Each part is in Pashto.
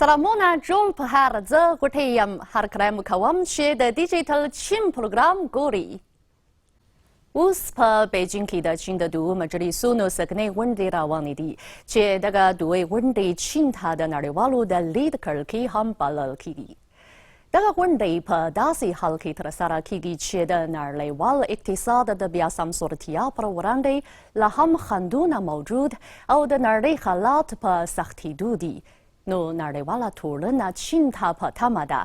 سلامونه جوړ په هر زه غوټې یم هر کرایم کوم چې د ډیجیټل چین پروګرام ګوري. اوس په بیجینګ کې د چین د دوو مجلسونو سکنۍ غونډې روانې دي چې دغه دوی غونډې چین ته د نړیوالو د لید کړکۍ هم بلل کیږي. دغه غونډې په داسې حال کې ترسره کیږي چې د نړیوال اقتصاد د بیا سمسورتیا پر وړاندې لا هم خنډونه موجود او د نړۍ حالات په سختېدو دي. نو نړیواله ټولنه چین ته په تمه ده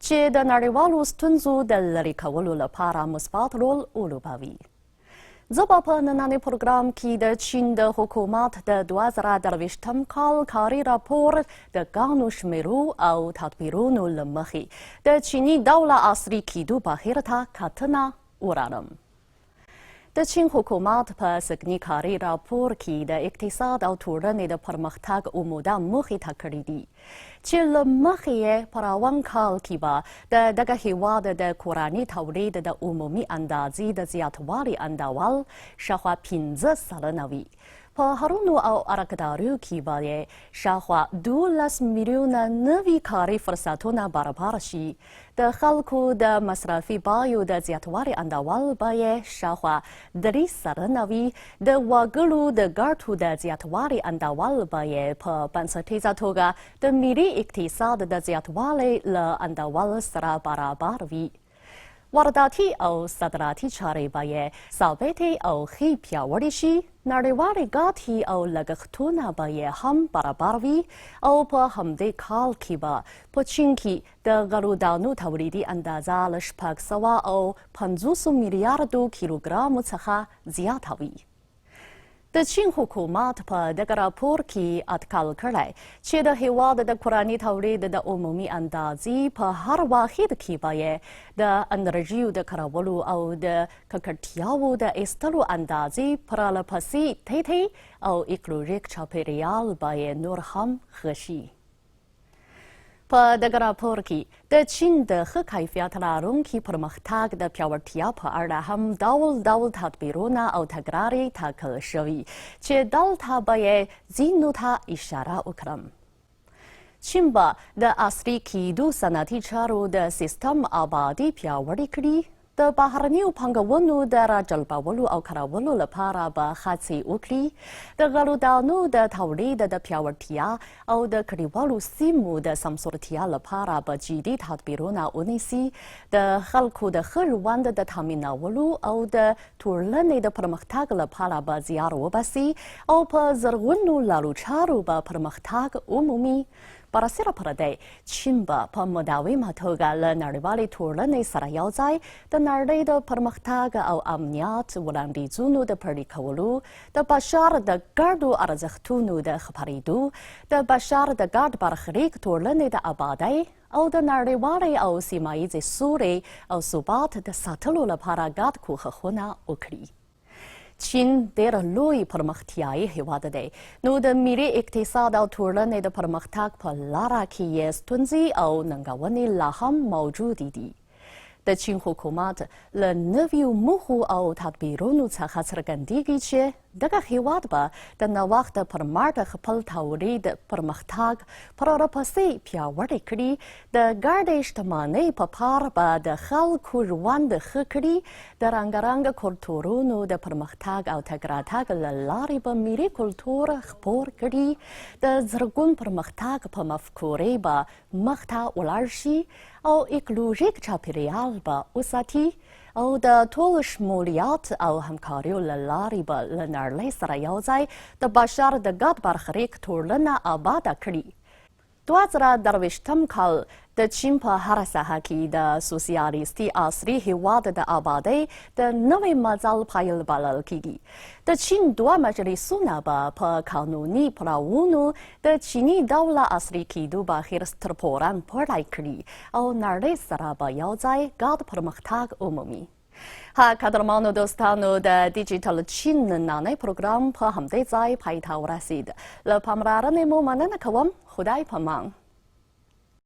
چې د نړیوالو ستونزو د لرې کولو لپاره مثبت رول ولوبوي. زه به په نننۍ پروګرام کې د چین د حکومت د 2023 کال کاري راپور د ګڼو شمیرو او تدبیرونو له مخې د چیني ډوله عصري کېدو بهېر ته کتنه ورانم. د چین حکومت په سکني کاري راپور کې د اقتصاد او ټولنې د پرمختګ عموده موخې ټاکلي دي چې له مخې یې په روان کال کې به د دغه هیواد د کورني تولید د عمومي اندازې د زیاتوالي اندول شاوخوا 15 سلنه وي. په ښارونو او ارکداریو کې به یې شاوخوا 12 میلیونه نوي کاري فرصتونه برابر شي. د خلکو د مصرفي بیو د زیاتوالي اندول به یې شاوخوا 3 سلنه وي. د وګړو د ګټو د زیاتوالي اندول به یې په بنسټیزه توګه د ملي اقتصاد د زیاتوالي له اندول سره برابر وي. وارداتي او صادراتي چارې به یې ثابتې او ښې پیاوړې شي. نړیوالې ګټې او لګښتونه به یې هم برابر وي او په همدې کال کې به په چین کې د غلو دانو تولیدي اندازه له 650 میلیاردو کیلوګرامو څخه زیاته وي. د چین حکومت په دغه راپور کې اټکل کړی چې د هیواد د کورني تولید د عمومي اندازې په هر واحد کې به یې د انرژیو د کارولو او د ککړتیاوو د ایستلو اندازې پرله پسې ټیټې او ایکولوژیک چاپیریال به یې نور هم ښه شي. په دغه راپور کې د چین د ښه کیفیت لرونکي پرمختګ د پیاوړتیا په اړه هم ډول ډول تدبیرونه او تګلارې ټاکل شوي چې دلته به یې ځینو ته اشاره وکړم. چین به د عصري کېدو صنعتي چارو د سیستم آبادي پیاوړې کړي. د بهرنیو پانګونو د راجلبولو او کارولو لپاره به هڅې وکړي. د غلو دانو د تولید د پیاوړتیا او د کلیوالو سیمو د سمسورتیا لپاره به جدي تدبیرونه ونیسي. د خلکو د ښه ژوند د تامینولو او د ټولنې د پرمختګ لپاره به زیار وباسي او په زرغونو لارو چارو به پرمختګ ومومي. براسره پر دی چین به په مداومه توګه له نړیوالې ټولنې سره یوځای د نړۍ د پرمختګ او امنیت وړاندیزونو د پلي کولو، د بشر د ګډو ارزښتونو د خپرېدو، د بشر د ګډ برخلیک ټولنې د آبادۍ او د نړیوالې او سیمه ییزې سولې او ثبات د ساتلو لپاره ګډ کوښښونه وکړي. چین ډېر لوی پرمختیایي هیواد دی، نو د ملي اقتصاد او ټولنې د پرمختګ په لاره کې یې ستونزې او ننګونې لا هم موجودې دي. د چین حکومت له نویو موخو او تدبیرونو څخه څرګندېږي چې دغه هیواد به د نوښت پر مټ خپل تولید پرمختګ پرله-پسې پیاوړی کړي. د ګډې شتمنۍ په پار به د خلکو ژوند ښه کړي. د رنګارنګ کلتورونو د پرمختګ او تګ راتګ له لارې به ملي کلتور خپور کړي. د زرګون پرمختګ په مفکورې به مخته ولاړ شي او ایکولوژیک چاپیریال به وساتي او د ټول شمولیت او همکاریو له لارې به له نړۍ سره یوځای د بشر د ګډ برخلیک ټولنه آباده کړي. 2023 کال د چین په هره ساحه کې د سوسیالیستي عصري هیواد د آبادۍ د نوي مزل پیل بلل کیږي. د چین دوه مجلسونه به په قانوني پړاوونو د چیني ډوله عصري کېدو بهیر سترپورن پلی کړي او نړۍ سره به یوځای ګډ پرمختګ ومومي. قدرمنو دوستانو، د ډیجیټل چین نننی پروګرام په همدې ځای پای ته ورسید. له پاملرنې مو مننه کوم. خدای پامان.